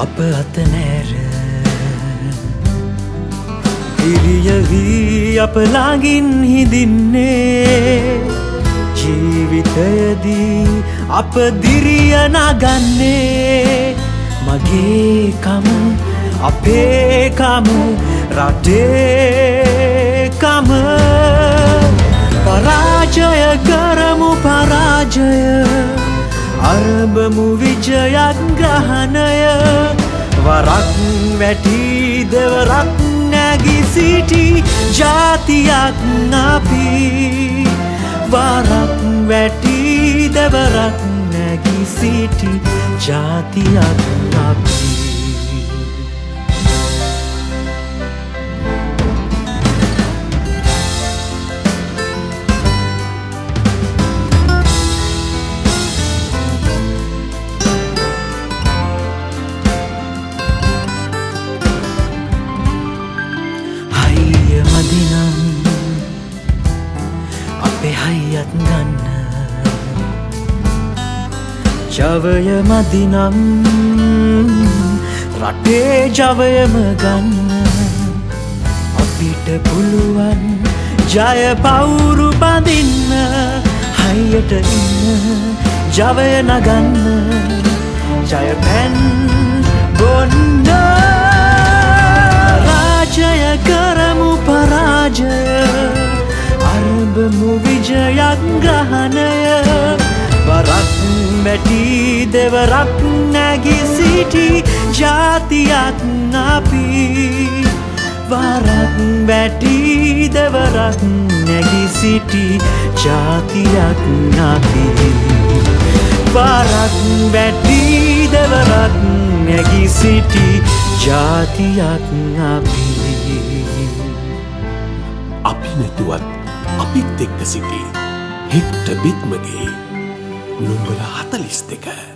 අප අත නැර ඉරිය වී අප ළඟින් හිඳින්නේ ජීවිතයදී අප දිරිය නගන්නේ මගේ කම අපේ කම රටේ කම පරාජය කරමු පරාජය අරබමු විජයක් ග්‍රහණය වරක් වැටි දෙවරක් නැගී සිටි ජාතියක් අපි වරක් වැටි දෙවරක් නැගී සිටි ජාතියක් අපි අපේ හයියත් ගන්න ජවය මදිනම් රටේ ජවයම ගන්න අපිට පුළුවන් ජය පවුරු බඳින්න හයියට ඉන්න ජවය නගන්න ජය පැන් බොන්න රාජය කරමු පරාජය අරබමු විජයක් ග්‍රහණය වරක් වැටි දෙවරක් නැගී සිටි ජාතියක් අපි වරක් වැටි දෙවරක් නැගී සිටි ජාතියක් අපි වරක් වැටි දෙවරක් නැගී සිටි ජාතියක් අපි අපි නැතුවත් අපිත් එක්ක සිටි හිට්ට බිත්මගේ නුඹල 42